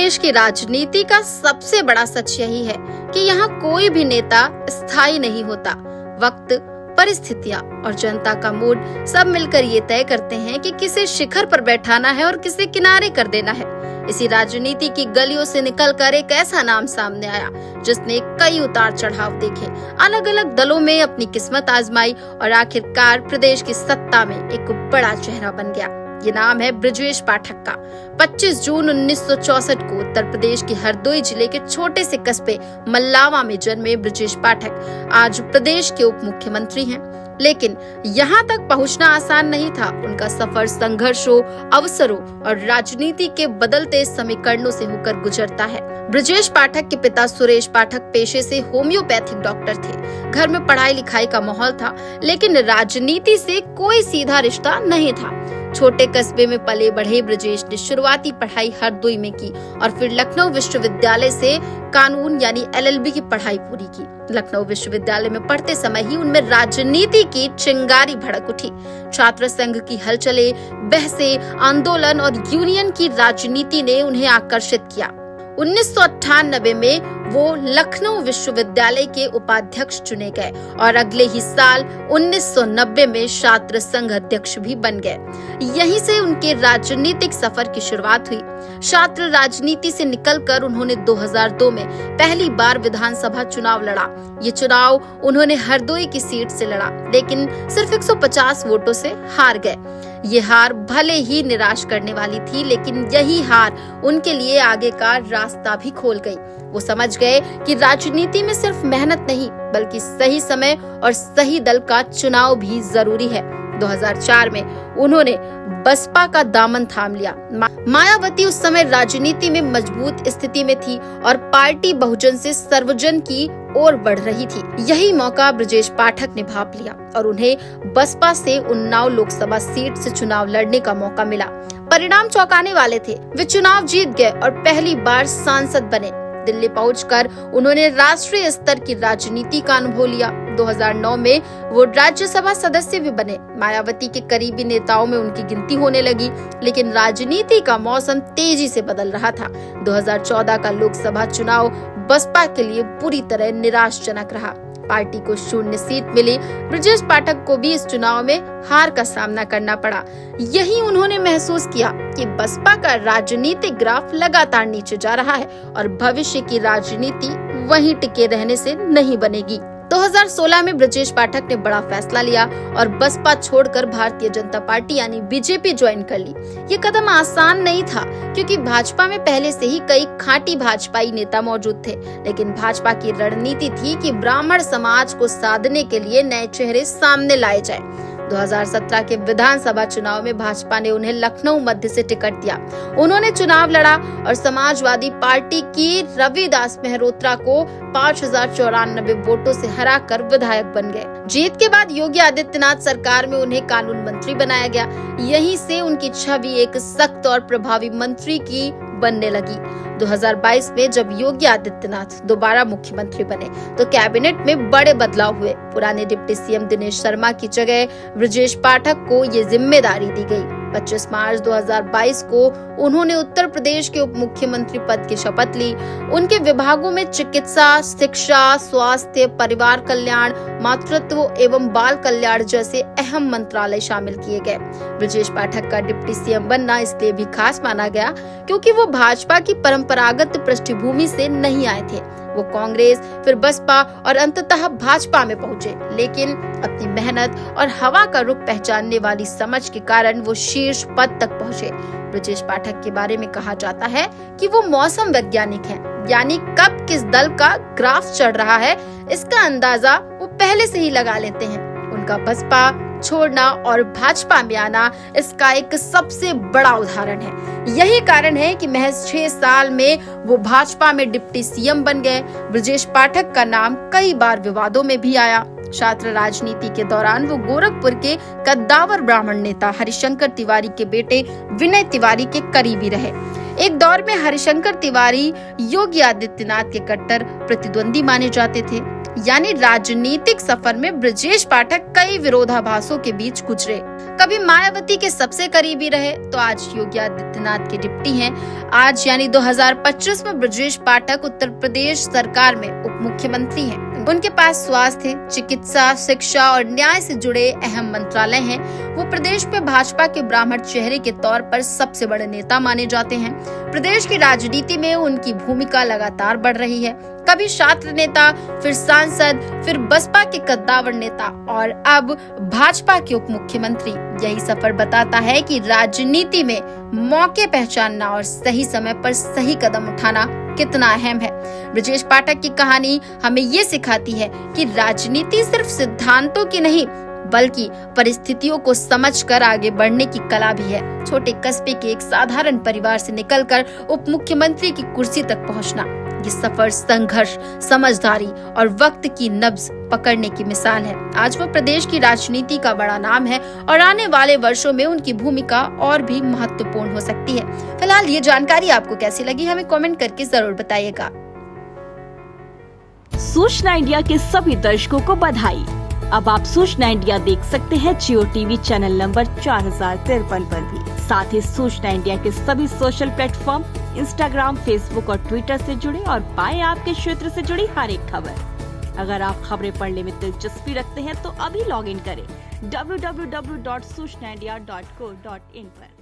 प्रदेश की राजनीति का सबसे बड़ा सच यही है कि यहाँ कोई भी नेता स्थायी नहीं होता। वक्त, परिस्थितियाँ और जनता का मूड सब मिलकर ये तय करते हैं कि किसे शिखर पर बैठाना है और किसे किनारे कर देना है। इसी राजनीति की गलियों से निकलकर एक ऐसा नाम सामने आया जिसने कई उतार चढ़ाव देखे, अलग अलग दलों में अपनी किस्मत आजमाई और आखिरकार प्रदेश की सत्ता में एक बड़ा चेहरा बन गया। ये नाम है ब्रजेश पाठक का। 25 जून 1964 को उत्तर प्रदेश के हरदोई जिले के छोटे से कस्बे मल्लावा में जन्मे ब्रजेश पाठक आज प्रदेश के उप मुख्यमंत्री हैं। लेकिन यहाँ तक पहुँचना आसान नहीं था। उनका सफर संघर्षों, अवसरों और राजनीति के बदलते समीकरणों से होकर गुजरता है। ब्रजेश पाठक के पिता सुरेश पाठक पेशे से होम्योपैथिक डॉक्टर थे। घर में पढ़ाई लिखाई का माहौल था, लेकिन राजनीति से कोई सीधा रिश्ता नहीं था। छोटे कस्बे में पले बढ़े ब्रजेश ने शुरुआती पढ़ाई हरदोई में की और फिर लखनऊ विश्वविद्यालय से कानून यानी LLB की पढ़ाई पूरी की। लखनऊ विश्वविद्यालय में पढ़ते समय ही उनमें राजनीति की चिंगारी भड़क उठी। छात्र संघ की हलचलें, बहसें, आंदोलन और यूनियन की राजनीति ने उन्हें आकर्षित किया। 1998 में वो लखनऊ विश्वविद्यालय के उपाध्यक्ष चुने गए और अगले ही साल 1990 में छात्र संघ अध्यक्ष भी बन गए। यहीं से उनके राजनीतिक सफर की शुरुआत हुई। छात्र राजनीति से निकलकर उन्होंने 2002 में पहली बार विधानसभा चुनाव लड़ा। ये चुनाव उन्होंने हरदोई की सीट से लड़ा, लेकिन सिर्फ 150 वोटों से हार गए। ये हार भले ही निराश करने वाली थी, लेकिन यही हार उनके लिए आगे का रास्ता भी खोल गई। वो समझ गए कि राजनीति में सिर्फ मेहनत नहीं, बल्कि सही समय और सही दल का चुनाव भी जरूरी है। 2004 में उन्होंने बसपा का दामन थाम लिया। मायावती उस समय राजनीति में मजबूत स्थिति में थी और पार्टी बहुजन से सर्वजन की ओर बढ़ रही थी। यही मौका ब्रजेश पाठक ने भांप लिया और उन्हें बसपा से उन्नाव लोकसभा सीट से चुनाव लड़ने का मौका मिला। परिणाम चौंकाने वाले थे। वे चुनाव जीत गए और पहली बार सांसद बने। दिल्ली पहुंचकर उन्होंने राष्ट्रीय स्तर की राजनीति का अनुभव लिया। 2009 में वो राज्यसभा सदस्य भी बने। मायावती के करीबी नेताओं में उनकी गिनती होने लगी, लेकिन राजनीति का मौसम तेजी से बदल रहा था। 2014 का लोकसभा चुनाव बसपा के लिए पूरी तरह निराशजनक रहा। पार्टी को 0 सीट मिली। ब्रजेश पाठक को भी इस चुनाव में हार का सामना करना पड़ा। यही उन्होंने महसूस किया कि बसपा का राजनीतिक ग्राफ लगातार नीचे जा रहा है और भविष्य की राजनीति वहीं टिके रहने से नहीं बनेगी। 2016 में ब्रजेश पाठक ने बड़ा फैसला लिया और बसपा छोड़कर भारतीय जनता पार्टी यानी BJP ज्वाइन कर ली। ये कदम आसान नहीं था, क्योंकि भाजपा में पहले से ही कई खांटी भाजपाई नेता मौजूद थे, लेकिन भाजपा की रणनीति थी कि ब्राह्मण समाज को साधने के लिए नए चेहरे सामने लाए जाए। 2017 के विधानसभा चुनाव में भाजपा ने उन्हें लखनऊ मध्य से टिकट दिया। उन्होंने चुनाव लड़ा और समाजवादी पार्टी की रविदास मेहरोत्रा को 5094 वोटों से हराकर विधायक बन गए। जीत के बाद योगी आदित्यनाथ सरकार में उन्हें कानून मंत्री बनाया गया। यहीं से उनकी छवि एक सख्त और प्रभावी मंत्री की बनने लगी। 2022 में जब योगी आदित्यनाथ दोबारा मुख्यमंत्री बने तो कैबिनेट में बड़े बदलाव हुए। पुराने डिप्टी सीएम दिनेश शर्मा की जगह ब्रजेश पाठक को ये जिम्मेदारी दी गई। 25 मार्च 2022 को उन्होंने उत्तर प्रदेश के उप मुख्यमंत्री पद की शपथ ली। उनके विभागों में चिकित्सा, शिक्षा, स्वास्थ्य, परिवार कल्याण, मातृत्व एवं बाल कल्याण जैसे अहम मंत्रालय शामिल किए गए। ब्रजेश पाठक का डिप्टी सीएम बनना इसलिए भी खास माना गया क्योंकि वो भाजपा की परंपरागत पृष्ठभूमि से नहीं आए थे। वो कांग्रेस, फिर बसपा और अंततः भाजपा में पहुंचे, लेकिन अपनी मेहनत और हवा का रुख पहचानने वाली समझ के कारण वो शीर्ष पद तक पहुंचे। ब्रजेश पाठक के बारे में कहा जाता है कि वो मौसम वैज्ञानिक हैं, यानी कब किस दल का ग्राफ चढ़ रहा है इसका अंदाजा वो पहले से ही लगा लेते हैं। उनका बसपा छोड़ना और भाजपा में आना इसका एक सबसे बड़ा उदाहरण है। यही कारण है कि महज 6 साल में वो भाजपा में डिप्टी सीएम बन गए। ब्रजेश पाठक का नाम कई बार विवादों में भी आया। छात्र राजनीति के दौरान वो गोरखपुर के कद्दावर ब्राह्मण नेता हरिशंकर तिवारी के बेटे विनय तिवारी के करीबी रहे। एक दौर में हरिशंकर तिवारी योगी आदित्यनाथ के कट्टर प्रतिद्वंदी माने जाते थे। यानी राजनीतिक सफर में ब्रजेश पाठक कई विरोधाभासों के बीच गुजरे। कभी कभी मायावती के सबसे करीबी रहे तो आज योगी आदित्यनाथ के डिप्टी हैं। आज यानी 2025 में ब्रजेश पाठक उत्तर प्रदेश सरकार में उप मुख्यमंत्री हैं। उनके पास स्वास्थ्य, चिकित्सा, शिक्षा और न्याय से जुड़े अहम मंत्रालय हैं। वो प्रदेश में भाजपा के ब्राह्मण चेहरे के तौर पर सबसे बड़े नेता माने जाते हैं। प्रदेश की राजनीति में उनकी भूमिका लगातार बढ़ रही है। कभी छात्र नेता, फिर सांसद, फिर बसपा के कद्दावर नेता और अब भाजपा के उप मुख्यमंत्री। यही सफर बताता है कि राजनीति में मौके पहचानना और सही समय पर सही कदम उठाना कितना अहम है। ब्रजेश पाठक की कहानी हमें ये सिखाती है कि राजनीति सिर्फ सिद्धांतों की नहीं बल्कि परिस्थितियों को समझकर आगे बढ़ने की कला भी है। छोटे कस्बे के एक साधारण परिवार से निकलकर उप मुख्यमंत्री की कुर्सी तक पहुंचना, ये सफर संघर्ष, समझदारी और वक्त की नब्ज पकड़ने की मिसाल है। आज वो प्रदेश की राजनीति का बड़ा नाम है और आने वाले वर्षों में उनकी भूमिका और भी महत्वपूर्ण हो सकती है। फिलहाल ये जानकारी आपको कैसी लगी, हमें कमेंट करके जरूर बताइएगा। सूचना इंडिया के सभी दर्शकों को बधाई। अब आप सूचना इंडिया देख सकते हैं जियो टीवी चैनल नंबर 4053 पर भी। साथ ही सूचना इंडिया के सभी सोशल प्लेटफॉर्म इंस्टाग्राम, फेसबुक और ट्विटर से जुड़े और पाएं आपके क्षेत्र से जुड़ी हर एक खबर। अगर आप खबरें पढ़ने में दिलचस्पी रखते हैं तो अभी लॉग इन करें www.सूचनाindia.co.in पर।